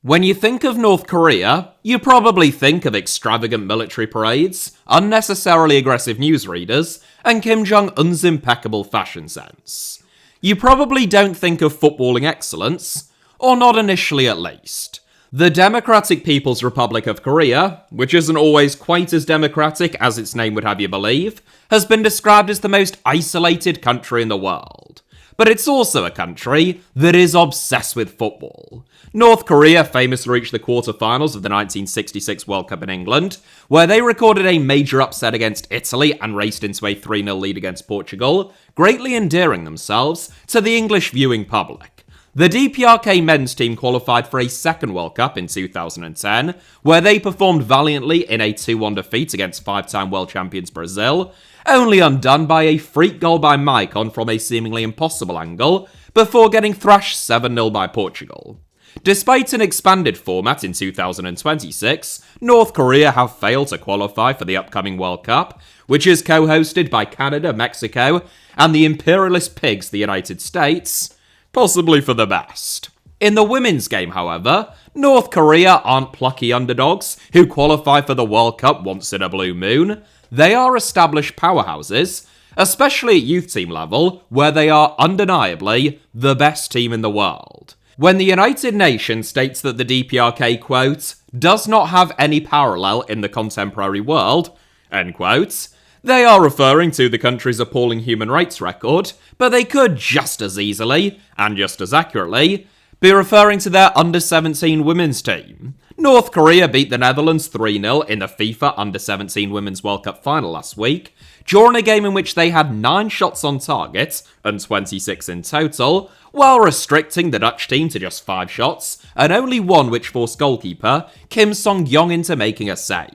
When you think of North Korea, you probably think of extravagant military parades, unnecessarily aggressive newsreaders, and Kim Jong-un's impeccable fashion sense. You probably don't think of footballing excellence, or not initially at least. The Democratic People's Republic of Korea, which isn't always quite as democratic as its name would have you believe, has been described as the most isolated country in the world. But it's also a country that is obsessed with football. North Korea famously reached the quarterfinals of the 1966 World Cup in England, where they recorded a major upset against Italy and raced into a 3-0 lead against Portugal, greatly endearing themselves to the English viewing public. The DPRK men's team qualified for a second World Cup in 2010, where they performed valiantly in a 2-1 defeat against 5-time world champions Brazil, only undone by a freak goal by Maicon from a seemingly impossible angle, before getting thrashed 7-0 by Portugal. Despite an expanded format in 2026, North Korea have failed to qualify for the upcoming World Cup, which is co-hosted by Canada, Mexico, and the imperialist pigs, the United States, possibly for the best. In the women's game, however, North Korea aren't plucky underdogs who qualify for the World Cup once in a blue moon. They are established powerhouses, especially at youth team level, where they are undeniably the best team in the world. When the United Nations states that the DPRK, quote, does not have any parallel in the contemporary world, end quote, they are referring to the country's appalling human rights record, but they could just as easily, and just as accurately, be referring to their under-17 women's team. North Korea beat the Netherlands 3-0 in the FIFA Under-17 Women's World Cup final last week, during a game in which they had 9 shots on target, and 26 in total, while restricting the Dutch team to just 5 shots, and only one which forced goalkeeper Kim Song-yong into making a save.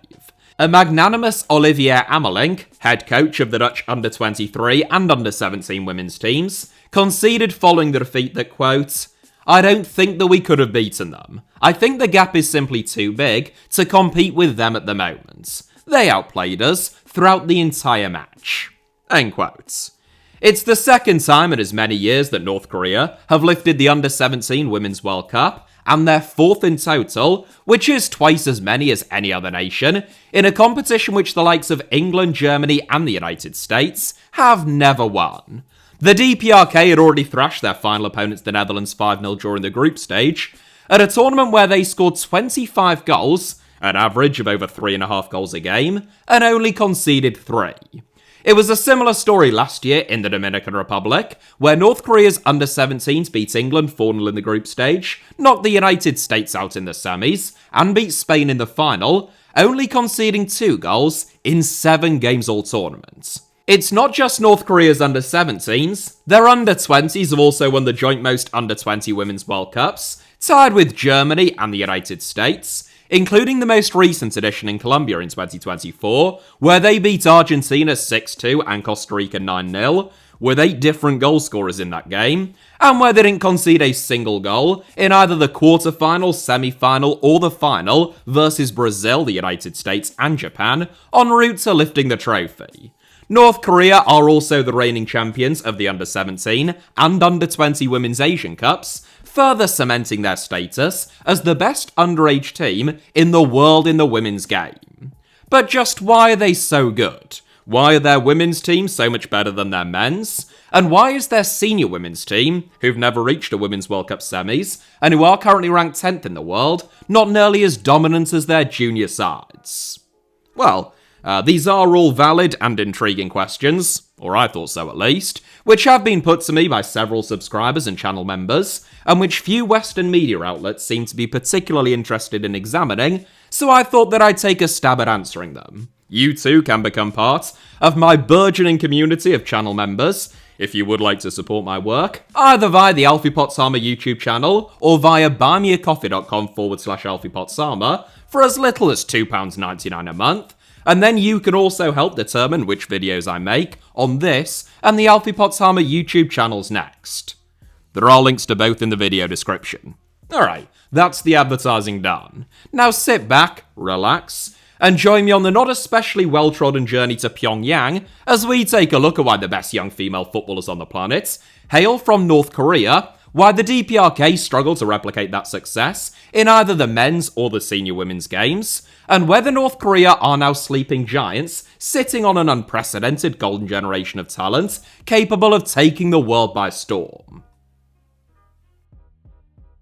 A magnanimous Olivier Amelink, head coach of the Dutch Under-23 and Under-17 women's teams, conceded following the defeat that, quote, I don't think that we could have beaten them. I think the gap is simply too big to compete with them at the moment. They outplayed us throughout the entire match. End quote. It's the second time in as many years that North Korea have lifted the Under-17 Women's World Cup, and their 4th in total, which is twice as many as any other nation, in a competition which the likes of England, Germany, and the United States have never won. The DPRK had already thrashed their final opponents, the Netherlands, 5-0 during the group stage, at a tournament where they scored 25 goals, an average of over 3.5 goals a game, and only conceded 3. It was a similar story last year in the Dominican Republic, where North Korea's Under-17s beat England 4-0 in the group stage, knocked the United States out in the semis, and beat Spain in the final, only conceding 2 goals in 7 games all tournaments. It's not just North Korea's Under-17s, their Under-20s have also won the joint most Under-20 Women's World Cups, tied with Germany and the United States, including the most recent edition in Colombia in 2024, where they beat Argentina 6-2 and Costa Rica 9-0, with 8 different goal scorers in that game, and where they didn't concede a single goal in either the quarterfinal, semi-final, or the final versus Brazil, the United States, and Japan, en route to lifting the trophy. North Korea are also the reigning champions of the Under-17 and Under-20 Women's Asian Cups, further cementing their status as the best underage team in the world in the women's game. But just why are they so good? Why are their women's teams so much better than their men's? And why is their senior women's team, who've never reached a Women's World Cup semis, and who are currently ranked 10th in the world, not nearly as dominant as their junior sides? Well, these are all valid and intriguing questions, or I thought so at least, which have been put to me by several subscribers and channel members, and which few Western media outlets seem to be particularly interested in examining, so I thought that I'd take a stab at answering them. You too can become part of my burgeoning community of channel members, if you would like to support my work, either via the Alfie Potsama YouTube channel, or via buymeacoffee.com/AlfiePotsama, for as little as £2.99 a month, and then you can also help determine which videos I make on this and the Alfie Potsama YouTube channels next. There are links to both in the video description. Alright, that's the advertising done. Now sit back, relax, and join me on the not especially well-trodden journey to Pyongyang as we take a look at why the best young female footballers on the planet hail from North Korea, why the DPRK struggle to replicate that success in either the men's or the senior women's games, and whether North Korea are now sleeping giants sitting on an unprecedented golden generation of talent capable of taking the world by storm.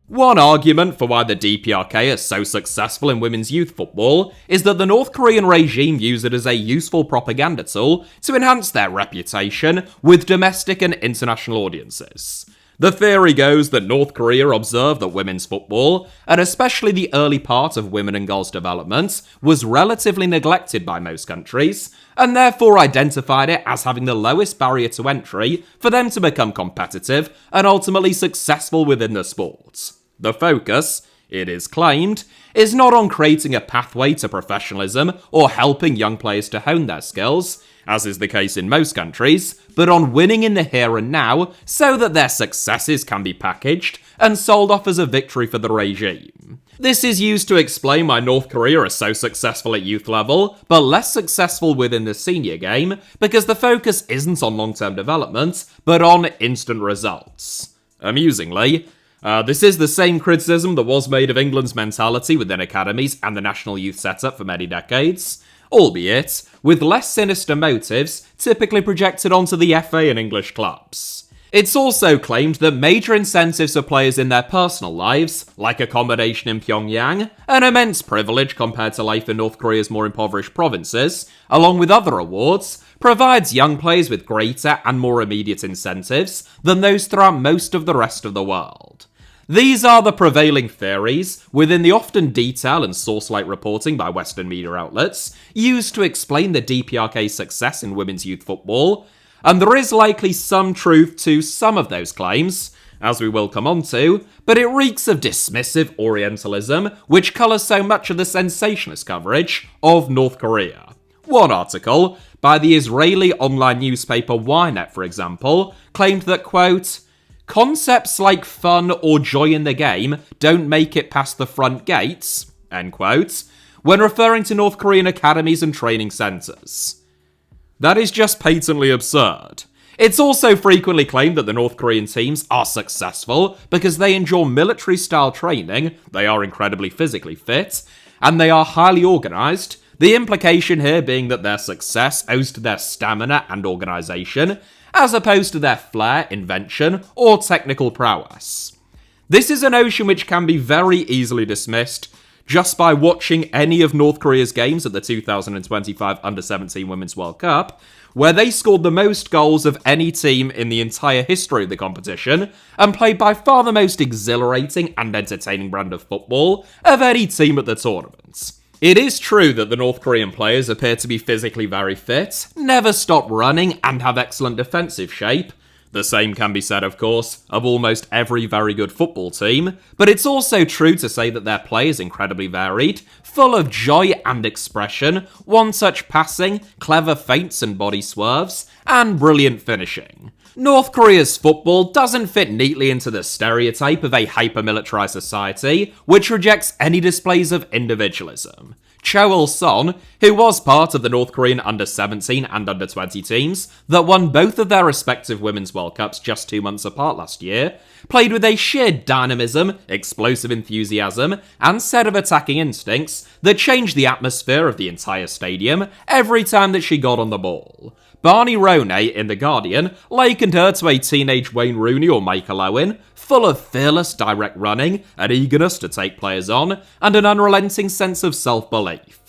One argument for why the DPRK is so successful in women's youth football is that the North Korean regime views it as a useful propaganda tool to enhance their reputation with domestic and international audiences. The theory goes that North Korea observed that women's football, and especially the early part of women and girls' development, was relatively neglected by most countries, and therefore identified it as having the lowest barrier to entry for them to become competitive and ultimately successful within the sport. The focus, it is claimed, is not on creating a pathway to professionalism or helping young players to hone their skills, as is the case in most countries, but on winning in the here and now so that their successes can be packaged and sold off as a victory for the regime. This is used to explain why North Korea is so successful at youth level, but less successful within the senior game, because the focus isn't on long-term development, but on instant results. Amusingly, this is the same criticism that was made of England's mentality within academies and the national youth setup for many decades, albeit with less sinister motives typically projected onto the FA and English clubs. It's also claimed that major incentives for players in their personal lives, like accommodation in Pyongyang, an immense privilege compared to life in North Korea's more impoverished provinces, along with other awards, provides young players with greater and more immediate incentives than those throughout most of the rest of the world. These are the prevailing theories, within the often detailed and source-like reporting by Western media outlets, used to explain the DPRK's success in women's youth football, and there is likely some truth to some of those claims, as we will come on to, but it reeks of dismissive Orientalism, which colours so much of the sensationalist coverage of North Korea. One article, by the Israeli online newspaper Ynet, for example, claimed that, quote, "Concepts like fun or joy in the game don't make it past the front gates," end quote, when referring to North Korean academies and training centres. That is just patently absurd. It's also frequently claimed that the North Korean teams are successful because they endure military-style training, they are incredibly physically fit, and they are highly organised, the implication here being that their success owes to their stamina and organisation, as opposed to their flair, invention, or technical prowess. This is a notion which can be very easily dismissed just by watching any of North Korea's games at the 2025 Under-17 Women's World Cup, where they scored the most goals of any team in the entire history of the competition, and played by far the most exhilarating and entertaining brand of football of any team at the tournament. It is true that the North Korean players appear to be physically very fit, never stop running, and have excellent defensive shape. The same can be said, of course, of almost every very good football team, but it's also true to say that their play is incredibly varied, full of joy and expression, one-touch passing, clever feints and body swerves, and brilliant finishing. North Korea's football doesn't fit neatly into the stereotype of a hyper-militarized society, which rejects any displays of individualism. Cho Il-son, who was part of the North Korean Under-17 and Under-20 teams that won both of their respective Women's World Cups just 2 months apart last year, played with a sheer dynamism, explosive enthusiasm, and set of attacking instincts that changed the atmosphere of the entire stadium every time that she got on the ball. Barney Ronay in The Guardian likened her to a teenage Wayne Rooney or Michael Owen, full of fearless direct running, an eagerness to take players on, and an unrelenting sense of self-belief.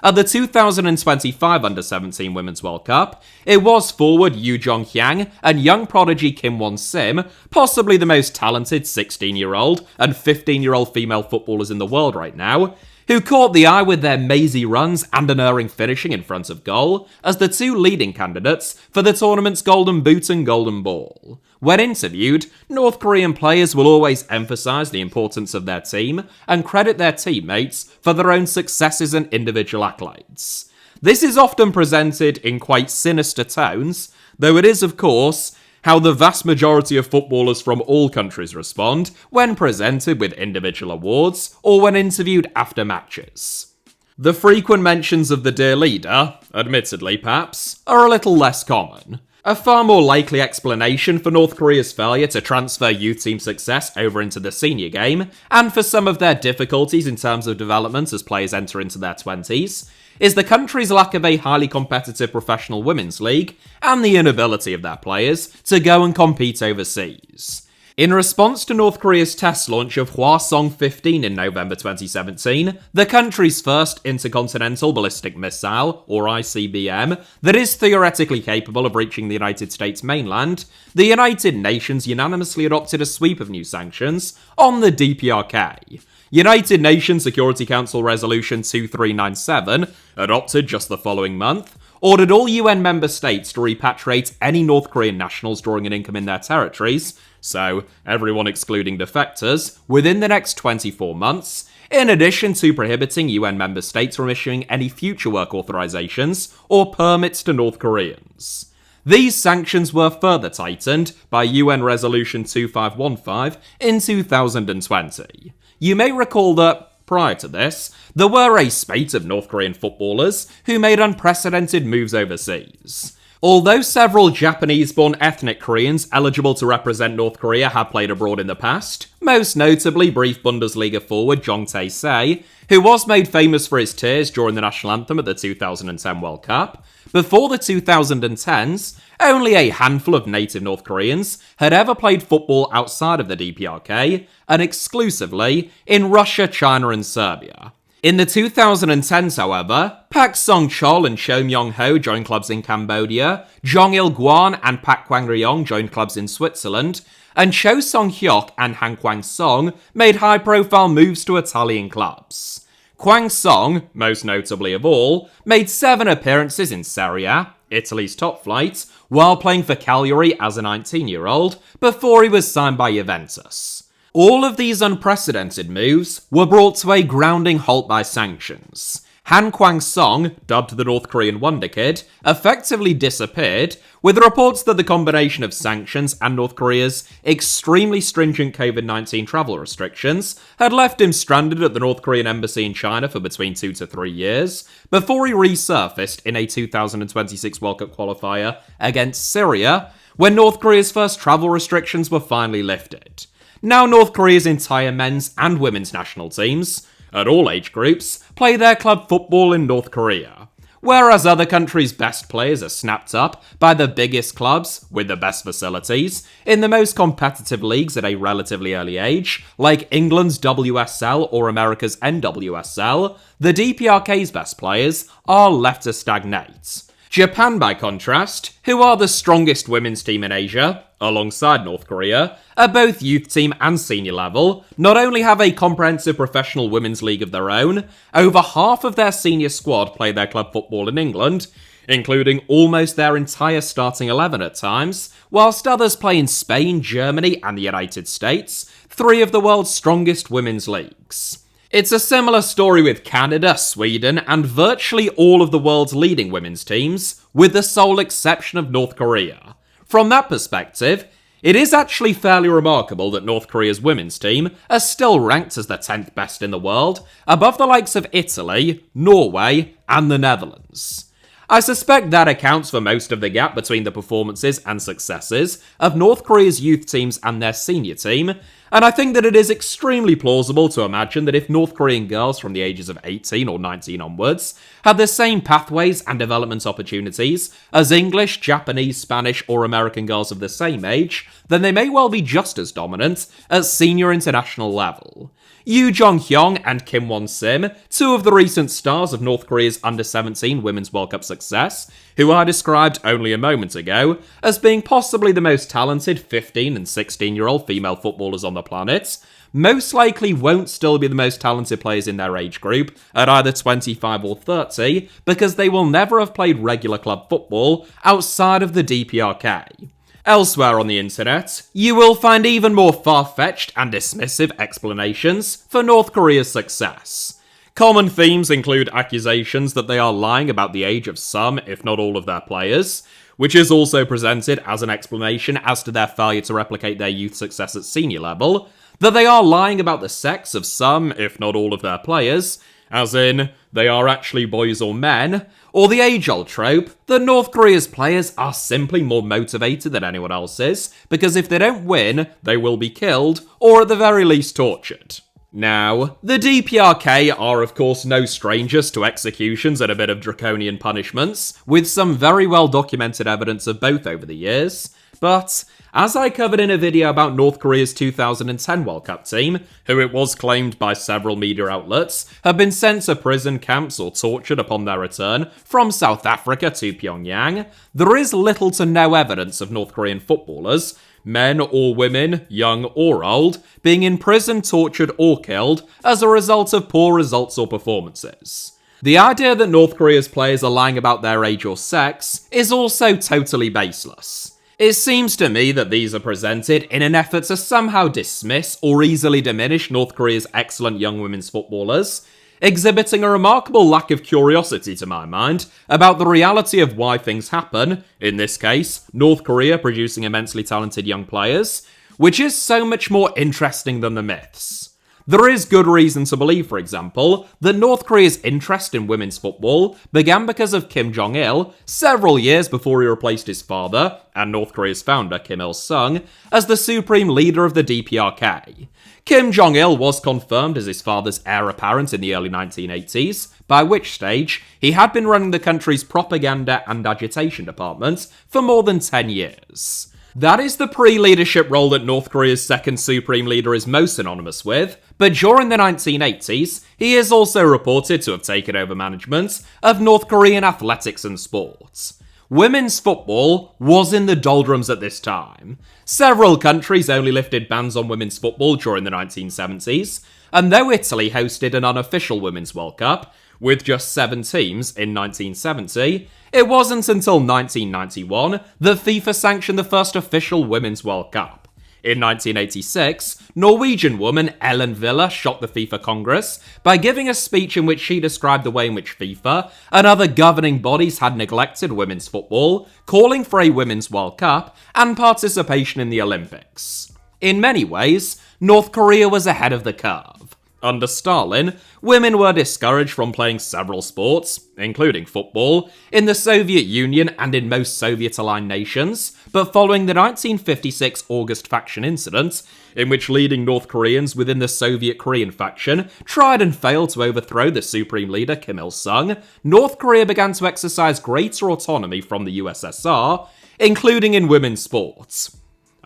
At the 2025 Under-17 Women's World Cup, it was forward Yoo Jong-hyang and young prodigy Kim Won-sim, possibly the most talented 16-year-old and 15-year-old female footballers in the world right now, who caught the eye with their mazy runs and unerring finishing in front of goal as the two leading candidates for the tournament's Golden Boot and Golden Ball. When interviewed, North Korean players will always emphasise the importance of their team and credit their teammates for their own successes and individual accolades. This is often presented in quite sinister tones, though it is, of course, how the vast majority of footballers from all countries respond when presented with individual awards or when interviewed after matches. The frequent mentions of the dear leader, admittedly perhaps, are a little less common. A far more likely explanation for North Korea's failure to transfer youth team success over into the senior game, and for some of their difficulties in terms of development as players enter into their 20s, is the country's lack of a highly competitive professional women's league and the inability of their players to go and compete overseas. In response to North Korea's test launch of Hwasong-15 in November 2017, the country's first intercontinental ballistic missile, or ICBM, that is theoretically capable of reaching the United States mainland, the United Nations unanimously adopted a sweep of new sanctions on the DPRK. United Nations Security Council Resolution 2397, adopted just the following month, ordered all UN member states to repatriate any North Korean nationals drawing an income in their territories, so everyone excluding defectors, within the next 24 months, in addition to prohibiting UN member states from issuing any future work authorizations or permits to North Koreans. These sanctions were further tightened by UN Resolution 2515 in 2020. You may recall that, prior to this, there were a spate of North Korean footballers who made unprecedented moves overseas. Although several Japanese-born ethnic Koreans eligible to represent North Korea have played abroad in the past, most notably brief Bundesliga forward Jong Tae-se, who was made famous for his tears during the national anthem at the 2010 World Cup, before the 2010s, only a handful of native North Koreans had ever played football outside of the DPRK, and exclusively in Russia, China and Serbia. In the 2010s, however, Pak Song-chol and Cho Myung-ho joined clubs in Cambodia, Jong Il-gwan and Pak Kwang-ryong joined clubs in Switzerland, and Cho Song-hyuk and Han Kwang-song made high-profile moves to Italian clubs. Kwang-song, most notably of all, made 7 appearances in Serie A, Italy's top flight, while playing for Cagliari as a 19-year-old, before he was signed by Juventus. All of these unprecedented moves were brought to a grounding halt by sanctions. Han Kwang-song, dubbed the North Korean Wonder Kid, effectively disappeared, with reports that the combination of sanctions and North Korea's extremely stringent COVID-19 travel restrictions had left him stranded at the North Korean embassy in China for between 2 to 3 years, before he resurfaced in a 2026 World Cup qualifier against Syria, when North Korea's first travel restrictions were finally lifted. Now North Korea's entire men's and women's national teams, at all age groups, play their club football in North Korea. Whereas other countries' best players are snapped up by the biggest clubs, with the best facilities, in the most competitive leagues at a relatively early age, like England's WSL or America's NWSL, the DPRK's best players are left to stagnate. Japan, by contrast, who are the strongest women's team in Asia, alongside North Korea, at both youth team and senior level, not only have a comprehensive professional women's league of their own, over half of their senior squad play their club football in England, including almost their entire starting 11 at times, whilst others play in Spain, Germany and the United States, 3 of the world's strongest women's leagues. It's a similar story with Canada, Sweden, and virtually all of the world's leading women's teams, with the sole exception of North Korea. From that perspective, it is actually fairly remarkable that North Korea's women's team are still ranked as the 10th best in the world, above the likes of Italy, Norway, and the Netherlands. I suspect that accounts for most of the gap between the performances and successes of North Korea's youth teams and their senior team, and I think that it is extremely plausible to imagine that if North Korean girls from the ages of 18 or 19 onwards had the same pathways and development opportunities as English, Japanese, Spanish or American girls of the same age, then they may well be just as dominant at senior international level. Yoo Jong-hyung and Kim Won-sim, 2 of the recent stars of North Korea's Under-17 Women's World Cup success, who I described only a moment ago as being possibly the most talented 15 and 16-year-old female footballers on the planet, most likely won't still be the most talented players in their age group at either 25 or 30, because they will never have played regular club football outside of the DPRK. Elsewhere on the internet, you will find even more far-fetched and dismissive explanations for North Korea's success. Common themes include accusations that they are lying about the age of some, if not all of their players, which is also presented as an explanation as to their failure to replicate their youth success at senior level, that they are lying about the sex of some, if not all of their players, as in, they are actually boys or men, or the age-old trope that North Korea's players are simply more motivated than anyone else is, because if they don't win, they will be killed, or at the very least tortured. Now, the DPRK are of course no strangers to executions and a bit of draconian punishments, with some very well documented evidence of both over the years, but as I covered in a video about North Korea's 2010 World Cup team, who it was claimed by several media outlets have been sent to prison camps or tortured upon their return from South Africa to Pyongyang, there is little to no evidence of North Korean footballers, men or women, young or old, being imprisoned, tortured or killed as a result of poor results or performances. The idea that North Korea's players are lying about their age or sex is also totally baseless. It seems to me that these are presented in an effort to somehow dismiss or easily diminish North Korea's excellent young women's footballers, exhibiting a remarkable lack of curiosity to my mind about the reality of why things happen, in this case, North Korea producing immensely talented young players, which is so much more interesting than the myths. There is good reason to believe, for example, that North Korea's interest in women's football began because of Kim Jong-il several years before he replaced his father, and North Korea's founder Kim Il-sung, as the supreme leader of the DPRK. Kim Jong-il was confirmed as his father's heir apparent in the early 1980s, by which stage he had been running the country's propaganda and agitation department for more than 10 years. That is the pre-leadership role that North Korea's second supreme leader is most synonymous with, but during the 1980s, he is also reported to have taken over management of North Korean athletics and sports. Women's football was in the doldrums at this time. Several countries only lifted bans on women's football during the 1970s, and though Italy hosted an unofficial Women's World Cup, with just 7 teams in 1970, it wasn't until 1991 that FIFA sanctioned the first official Women's World Cup. In 1986, Norwegian woman Ellen Villa shocked the FIFA Congress by giving a speech in which she described the way in which FIFA and other governing bodies had neglected women's football, calling for a Women's World Cup and participation in the Olympics. In many ways, North Korea was ahead of the curve. Under Stalin, women were discouraged from playing several sports, including football, in the Soviet Union and in most Soviet-aligned nations, but following the 1956 August faction incident, in which leading North Koreans within the Soviet Korean faction tried and failed to overthrow the supreme leader Kim Il-sung, North Korea began to exercise greater autonomy from the USSR, including in women's sports.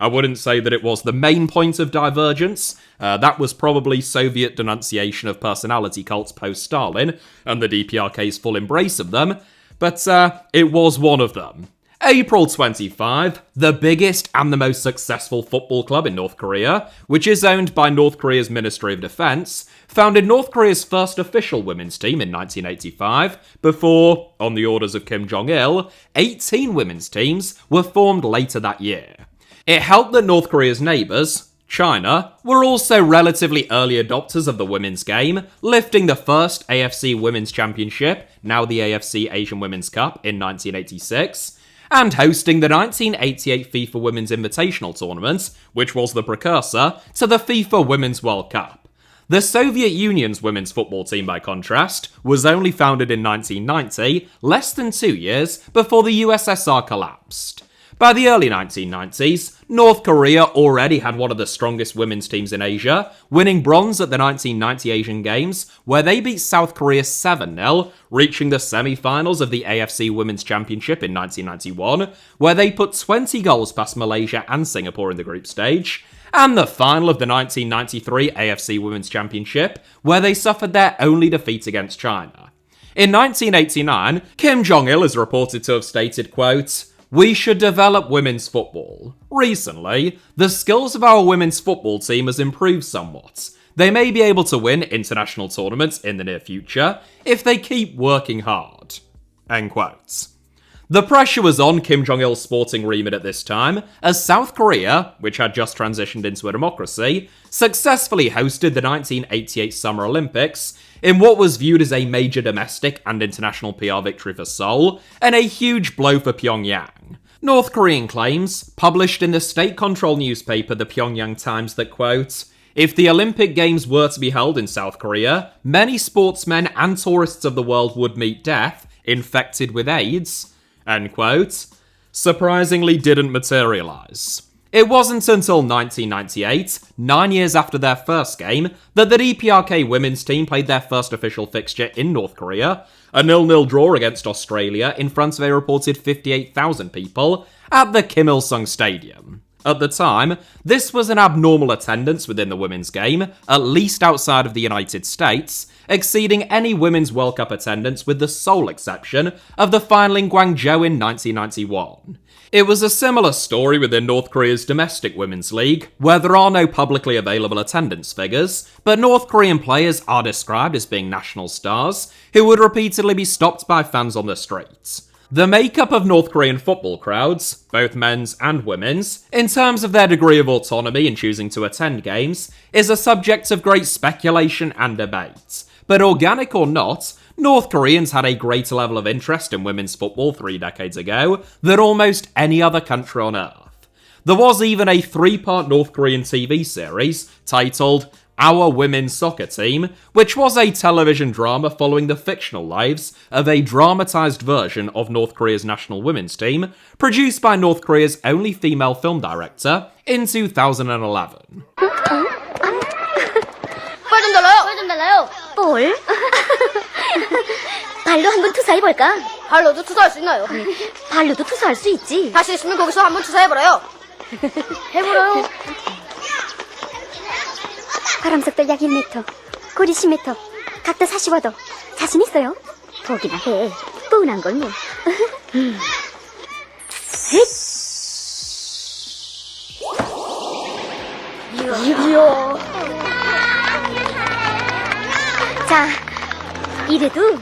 I wouldn't say that it was the main point of divergence. That was probably Soviet denunciation of personality cults post-Stalin, and the DPRK's full embrace of them, but it was one of them. April 25, the biggest and the most successful football club in North Korea, which is owned by North Korea's Ministry of Defense, founded North Korea's first official women's team in 1985, before, on the orders of Kim Jong-il, 18 women's teams were formed later that year. It helped that North Korea's neighbours, China, were also relatively early adopters of the women's game, lifting the first AFC Women's Championship, now the AFC Asian Women's Cup, in 1986, and hosting the 1988 FIFA Women's Invitational Tournament, which was the precursor to the FIFA Women's World Cup. The Soviet Union's women's football team, by contrast, was only founded in 1990, less than 2 years before the USSR collapsed. By the early 1990s, North Korea already had one of the strongest women's teams in Asia, winning bronze at the 1990 Asian Games, where they beat South Korea 7-0, reaching the semi-finals of the AFC Women's Championship in 1991, where they put 20 goals past Malaysia and Singapore in the group stage, and the final of the 1993 AFC Women's Championship, where they suffered their only defeat against China. In 1989, Kim Jong-il is reported to have stated, quote, "We should develop women's football. Recently, the skills of our women's football team has improved somewhat. They may be able to win international tournaments in the near future if they keep working hard." End quote. The pressure was on Kim Jong-il's sporting remit at this time, as South Korea, which had just transitioned into a democracy, successfully hosted the 1988 Summer Olympics in what was viewed as a major domestic and international PR victory for Seoul, and a huge blow for Pyongyang. North Korean claims, published in the state-controlled newspaper the Pyongyang Times, that, quote, If the Olympic Games were to be held in South Korea, many sportsmen and tourists of the world would meet death, infected with AIDS, end quote, surprisingly didn't materialise. It wasn't until 1998, 9 years after their first game, that the DPRK women's team played their first official fixture in North Korea, a 0-0 draw against Australia in front of a reported 58,000 people at the Kim Il-sung Stadium. At the time, this was an abnormal attendance within the women's game, at least outside of the United States, exceeding any Women's World Cup attendance with the sole exception of the final in Guangzhou in 1991. It was a similar story within North Korea's domestic women's league, where there are no publicly available attendance figures, but North Korean players are described as being national stars, who would repeatedly be stopped by fans on the streets. The makeup of North Korean football crowds, both men's and women's, in terms of their degree of autonomy in choosing to attend games, is a subject of great speculation and debate. But organic or not, North Koreans had a greater level of interest in women's football 3 decades ago than almost any other country on Earth. There was even a 3-part North Korean TV series titled Our Women's Soccer Team, which was a television drama following the fictional lives of a dramatised version of North Korea's national women's team, produced by North Korea's only female film director in 2011. 좀 달라요. 볼? 발로 한번 투사해볼까? 발로도 투사할 수 있나요? 발로도 투사할 수 있지. 다시 있으면 거기서 한번 투사해보래요. 해보래요. 바람속도 약 1m, 고리 10m, 각도 40도. 자신 있어요? 보기나 해. 뻔한 걸 뭐. 이야. 자, 이래도.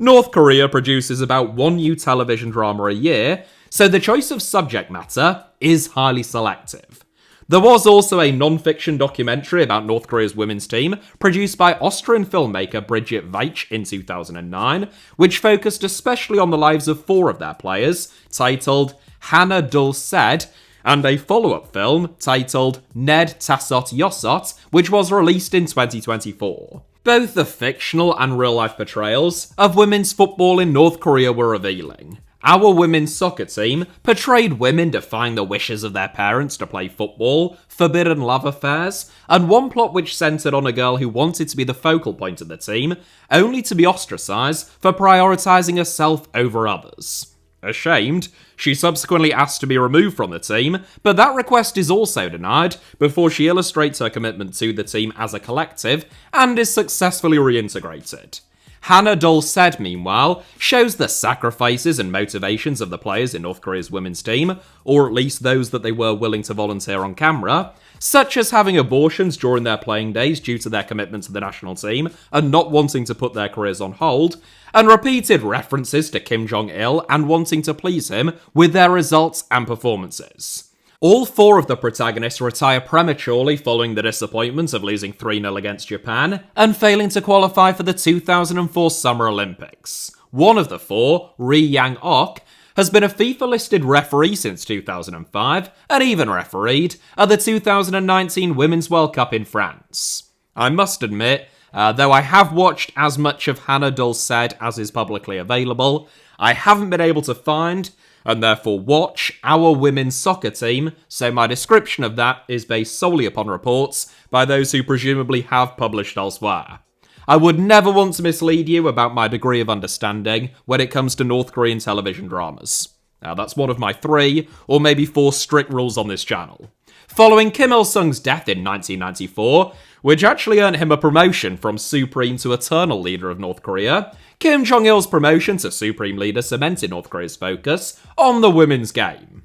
North Korea produces about one new television drama a year, so the choice of subject matter is highly selective. There was also a non-fiction documentary about North Korea's women's team, produced by Austrian filmmaker Brigitte Weich in 2009, which focused especially on the lives of 4 of their players, titled Hannah Dul Said, and a follow-up film titled Ned Tasot Yosot, which was released in 2024. Both the fictional and real-life portrayals of women's football in North Korea were revealing. Our Women's Soccer Team portrayed women defying the wishes of their parents to play football, forbidden love affairs, and one plot which centred on a girl who wanted to be the focal point of the team, only to be ostracised for prioritising herself over others. Ashamed, she subsequently asked to be removed from the team, but that request is also denied before she illustrates her commitment to the team as a collective and is successfully reintegrated. Hannah Dul Said, meanwhile, shows the sacrifices and motivations of the players in North Korea's women's team, or at least those that they were willing to volunteer on camera, such as having abortions during their playing days due to their commitment to the national team and not wanting to put their careers on hold, and repeated references to Kim Jong-il and wanting to please him with their results and performances. All 4 of the protagonists retire prematurely following the disappointment of losing 3-0 against Japan and failing to qualify for the 2004 Summer Olympics. One of the 4, Ri Yang-ok, has been a FIFA-listed referee since 2005 and even refereed at the 2019 Women's World Cup in France. I must admit, though I have watched as much of Hannah Dul Said as is publicly available, I haven't been able to find and therefore watch Our Women's Soccer Team, so my description of that is based solely upon reports by those who presumably have published elsewhere. I would never want to mislead you about my degree of understanding when it comes to North Korean television dramas. Now that's one of my 3 or maybe 4 strict rules on this channel. Following Kim Il-sung's death in 1994, which actually earned him a promotion from Supreme to Eternal Leader of North Korea, Kim Jong-il's promotion to Supreme Leader cemented North Korea's focus on the women's game.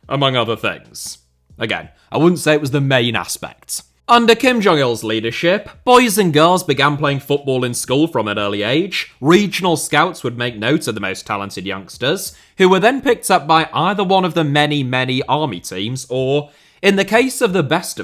Among other things. Again, I wouldn't say it was the main aspect. Under Kim Jong-il's leadership, boys and girls began playing football in school from an early age, regional scouts would make note of the most talented youngsters, who were then picked up by either one of the many army teams or, in the case of the best,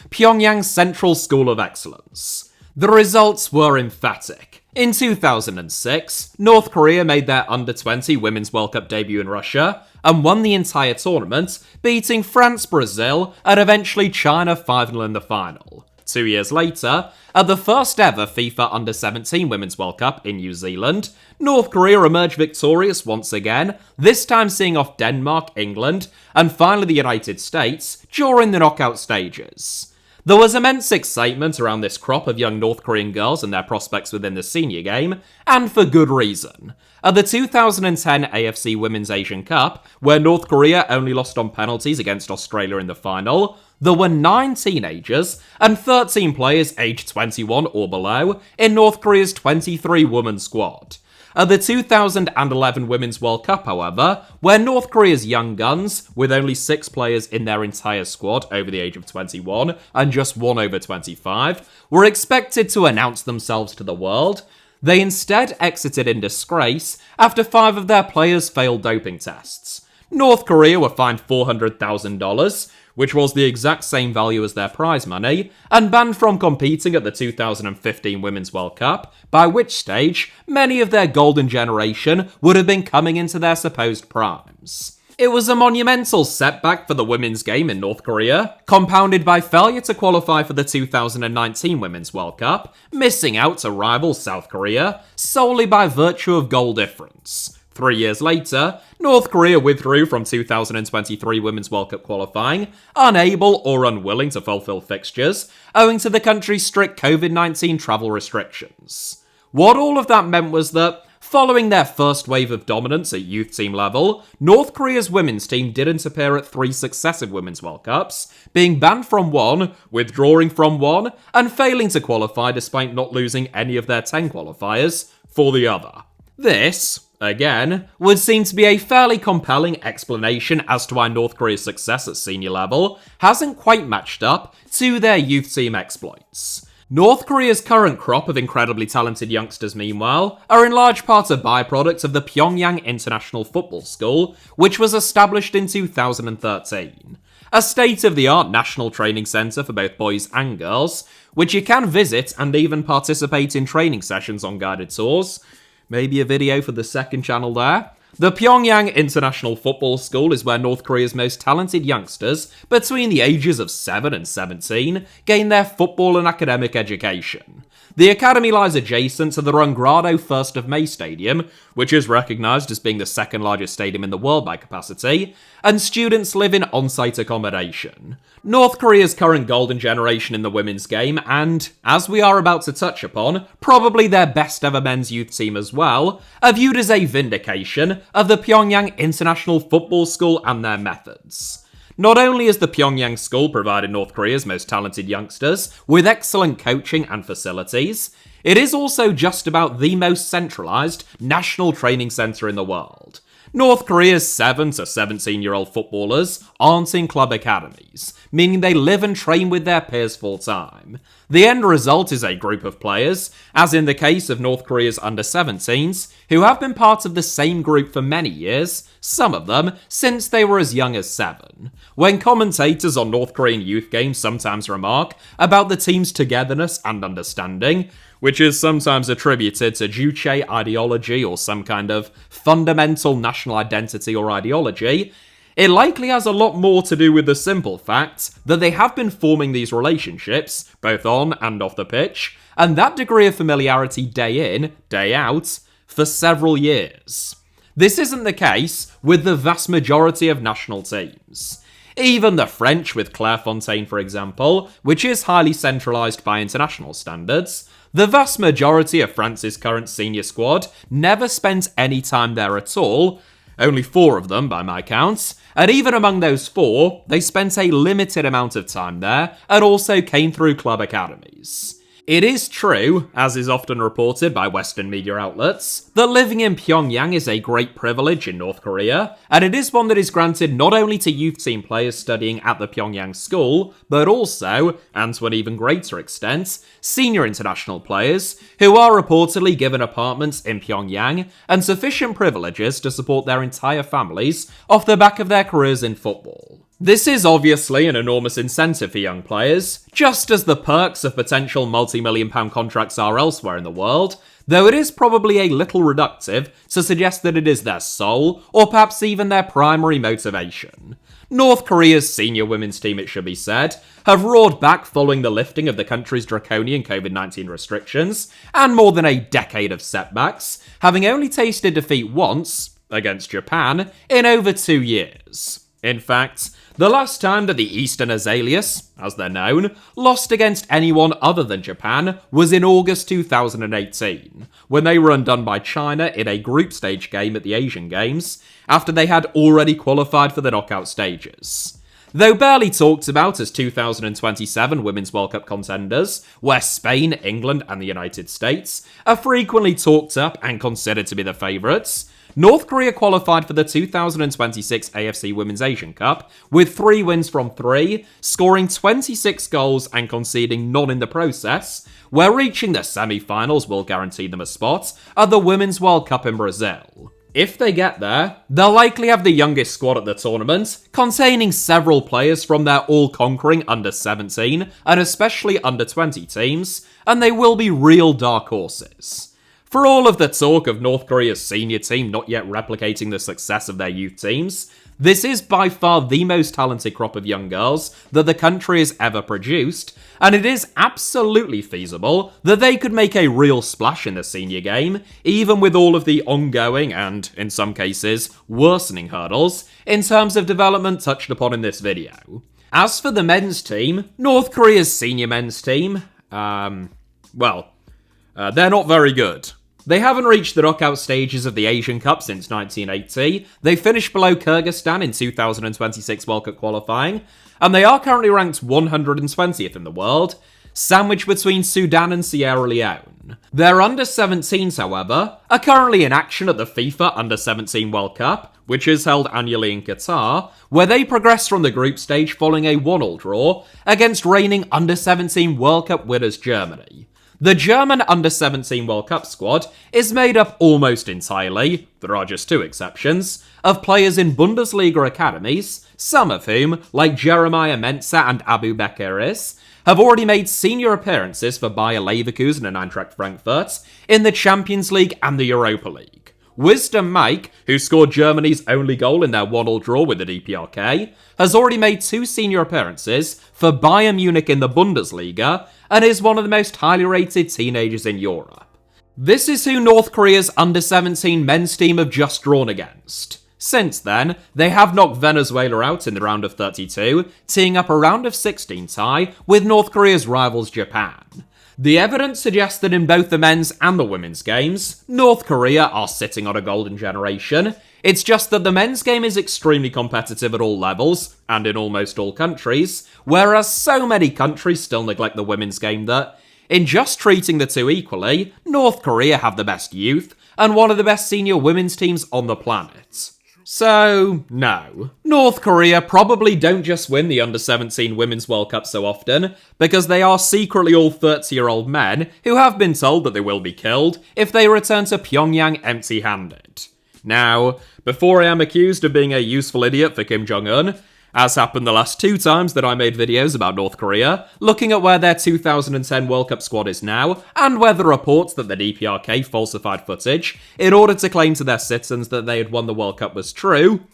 Pyongyang's Central School of Excellence. The results were emphatic. In 2006, North Korea made their Under-20 Women's World Cup debut in Russia and won the entire tournament, beating France, Brazil, and eventually China 5-0 in the final. 2 years later, at the first ever FIFA Under-17 Women's World Cup in New Zealand, North Korea emerged victorious once again, this time seeing off Denmark, England, and finally the United States during the knockout stages. There was immense excitement around this crop of young North Korean girls and their prospects within the senior game, and for good reason. At the 2010 AFC Women's Asian Cup, where North Korea only lost on penalties against Australia in the final, there were 9 teenagers and 13 players aged 21 or below in North Korea's 23-woman squad. At the 2011 Women's World Cup, however, where North Korea's young guns, with only 6 players in their entire squad over the age of 21 and just 1 over 25, were expected to announce themselves to the world, they instead exited in disgrace after 5 of their players failed doping tests. North Korea were fined $400,000, which was the exact same value as their prize money, and banned from competing at the 2015 Women's World Cup, by which stage many of their golden generation would have been coming into their supposed primes. It was a monumental setback for the women's game in North Korea, compounded by failure to qualify for the 2019 Women's World Cup, missing out to rival South Korea solely by virtue of goal difference. 3 years later, North Korea withdrew from 2023 Women's World Cup qualifying, unable or unwilling to fulfill fixtures, owing to the country's strict COVID-19 travel restrictions. What all of that meant was that, following their first wave of dominance at youth team level, North Korea's women's team didn't appear at 3 successive Women's World Cups, being banned from one, withdrawing from one, and failing to qualify despite not losing any of their 10 qualifiers for the other. This, again, would seem to be a fairly compelling explanation as to why North Korea's success at senior level hasn't quite matched up to their youth team exploits. North Korea's current crop of incredibly talented youngsters, meanwhile, are in large part a byproduct of the Pyongyang International Football School, which was established in 2013. A state-of-the-art national training centre for both boys and girls, which you can visit and even participate in training sessions on guided tours. Maybe a video for the second channel there. The Pyongyang International Football School is where North Korea's most talented youngsters, between the ages of 7 and 17, gain their football and academic education. The academy lies adjacent to the Rungrado 1st of May Stadium, which is recognised as being the second largest stadium in the world by capacity, and students live in on-site accommodation. North Korea's current golden generation in the women's game, and, as we are about to touch upon, probably their best ever men's youth team as well, are viewed as a vindication of the Pyongyang International Football School and their methods. Not only has the Pyongyang School provided North Korea's most talented youngsters with excellent coaching and facilities, it is also just about the most centralised national training centre in the world. North Korea's 7 to 17-year-old footballers aren't in club academies, meaning they live and train with their peers full-time. The end result is a group of players, as in the case of North Korea's under-17s, who have been part of the same group for many years, some of them since they were as young as 7. When commentators on North Korean youth games sometimes remark about the team's togetherness and understanding, which is sometimes attributed to Juche ideology or some kind of fundamental national identity or ideology, it likely has a lot more to do with the simple fact that they have been forming these relationships, both on and off the pitch, and that degree of familiarity day in, day out, for several years. This isn't the case with the vast majority of national teams. Even the French with Clairefontaine, for example, which is highly centralised by international standards, the vast majority of France's current senior squad never spent any time there at all, only 4 of them by my counts, and even among those 4, they spent a limited amount of time there and also came through club academies. It is true, as is often reported by Western media outlets, that living in Pyongyang is a great privilege in North Korea, and it is one that is granted not only to youth team players studying at the Pyongyang school, but also, and to an even greater extent, senior international players, who are reportedly given apartments in Pyongyang and sufficient privileges to support their entire families off the back of their careers in football. This is obviously an enormous incentive for young players, just as the perks of potential multi-million-pound contracts are elsewhere in the world, though it is probably a little reductive to suggest that it is their sole, or perhaps even their primary motivation. North Korea's senior women's team, it should be said, have roared back following the lifting of the country's draconian COVID-19 restrictions, and more than a decade of setbacks, having only tasted defeat once, against Japan, in over 2 years. In fact, the last time that the Eastern Azaleas, as they're known, lost against anyone other than Japan was in August 2018, when they were undone by China in a group stage game at the Asian Games, after they had already qualified for the knockout stages. Though barely talked about as 2027 Women's World Cup contenders, where Spain, England and the United States are frequently talked up and considered to be the favourites, North Korea qualified for the 2026 AFC Women's Asian Cup with 3 wins from 3, scoring 26 goals and conceding none in the process, where reaching the semi-finals will guarantee them a spot at the Women's World Cup in Brazil. If they get there, they'll likely have the youngest squad at the tournament, containing several players from their all-conquering under-17 and especially under-20 teams, and they will be real dark horses. For all of the talk of North Korea's senior team not yet replicating the success of their youth teams, this is by far the most talented crop of young girls that the country has ever produced, and it is absolutely feasible that they could make a real splash in the senior game, even with all of the ongoing and, in some cases, worsening hurdles in terms of development touched upon in this video. As for the men's team, North Korea's senior men's team, they're not very good. They haven't reached the knockout stages of the Asian Cup since 1980, they finished below Kyrgyzstan in 2026 World Cup qualifying, and they are currently ranked 120th in the world, sandwiched between Sudan and Sierra Leone. Their under-17s, however, are currently in action at the FIFA Under-17 World Cup, which is held annually in Qatar, where they progressed from the group stage following a 1-1 draw against reigning Under-17 World Cup winners Germany. The German Under-17 World Cup squad is made up almost entirely, there are just 2 exceptions, of players in Bundesliga academies, some of whom, like Jeremiah Mensah and Abu Bakr, have already made senior appearances for Bayer Leverkusen and Eintracht Frankfurt in the Champions League and the Europa League. Wisdom Mike, who scored Germany's only goal in their 1-1 draw with the DPRK, has already made 2 senior appearances for Bayern Munich in the Bundesliga and is one of the most highly rated teenagers in Europe. This is who North Korea's under-17 men's team have just drawn against. Since then, they have knocked Venezuela out in the round of 32, teeing up a round of 16 tie with North Korea's rivals Japan. The evidence suggests that in both the men's and the women's games, North Korea are sitting on a golden generation. It's just that the men's game is extremely competitive at all levels, and in almost all countries, whereas so many countries still neglect the women's game that, in just treating the two equally, North Korea have the best youth, and one of the best senior women's teams on the planet. So, no. North Korea probably don't just win the Under-17 Women's World Cup so often, because they are secretly all 30-year-old men who have been told that they will be killed if they return to Pyongyang empty-handed. Now, before I am accused of being a useful idiot for Kim Jong-un, as happened the last 2 times that I made videos about North Korea, looking at where their 2010 World Cup squad is now, and where the reports that the DPRK falsified footage in order to claim to their citizens that they had won the World Cup was true,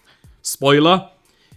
spoiler,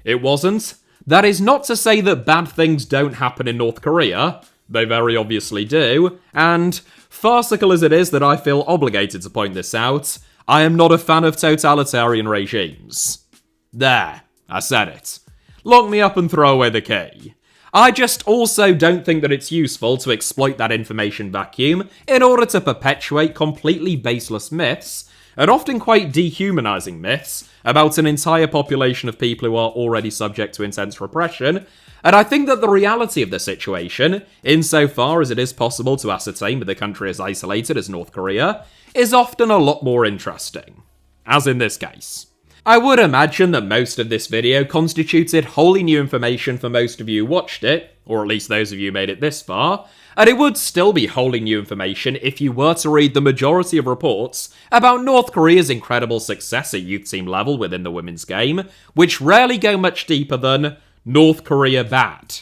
it wasn't. That is not to say that bad things don't happen in North Korea, they very obviously do, and farcical as it is that I feel obligated to point this out, I am not a fan of totalitarian regimes. There, I said it. Lock me up and throw away the key. I just also don't think that it's useful to exploit that information vacuum in order to perpetuate completely baseless myths, and often quite dehumanizing myths, about an entire population of people who are already subject to intense repression, and I think that the reality of the situation, insofar as it is possible to ascertain with a country as isolated as North Korea, is often a lot more interesting. As in this case. I would imagine that most of this video constituted wholly new information for most of you who watched it, or at least those of you who made it this far, and it would still be wholly new information if you were to read the majority of reports about North Korea's incredible success at youth team level within the women's game, which rarely go much deeper than North Korea bad.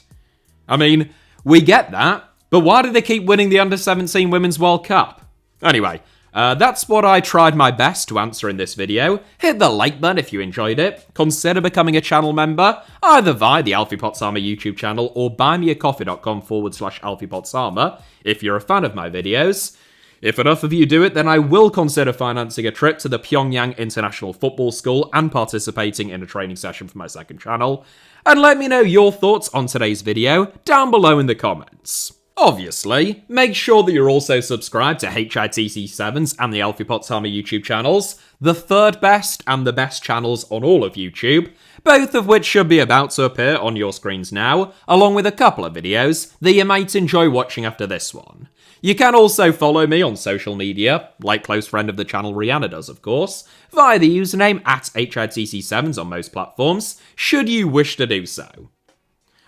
I mean, we get that, but why do they keep winning the Under-17 Women's World Cup? Anyway, that's what I tried my best to answer in this video. Hit the like button if you enjoyed it. Consider becoming a channel member, either via the Alfie Potsama YouTube channel or buymeacoffee.com/AlfiePotsama if you're a fan of my videos. If enough of you do it, then I will consider financing a trip to the Pyongyang International Football School and participating in a training session for my second channel. And let me know your thoughts on today's video down below in the comments. Obviously, make sure that you're also subscribed to HITC Sevens and the Alfie Potsama YouTube channels, the third best and the best channels on all of YouTube, both of which should be about to appear on your screens now, along with a couple of videos that you might enjoy watching after this one. You can also follow me on social media, like close friend of the channel Rihanna does of course, via the username @HITC Sevens on most platforms, should you wish to do so.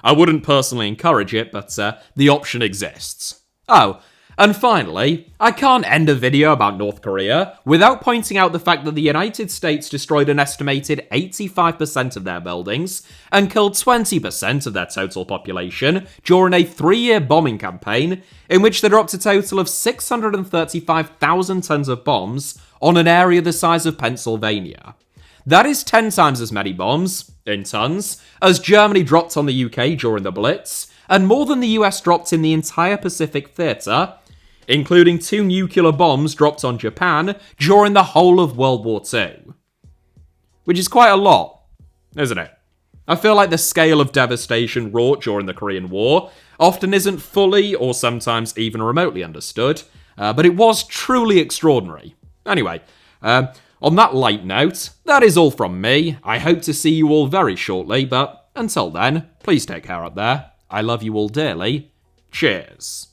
I wouldn't personally encourage it, but the option exists. Oh, and finally, I can't end a video about North Korea without pointing out the fact that the United States destroyed an estimated 85% of their buildings and killed 20% of their total population during a 3-year bombing campaign in which they dropped a total of 635,000 tons of bombs on an area the size of Pennsylvania. That is 10 times as many bombs, in tons, as Germany dropped on the UK during the Blitz, and more than the US dropped in the entire Pacific Theatre, including 2 nuclear bombs dropped on Japan during the whole of World War II. Which is quite a lot, isn't it? I feel like the scale of devastation wrought during the Korean War often isn't fully or sometimes even remotely understood, but it was truly extraordinary. Anyway, on that light note, that is all from me. I hope to see you all very shortly, but until then, please take care out there. I love you all dearly. Cheers.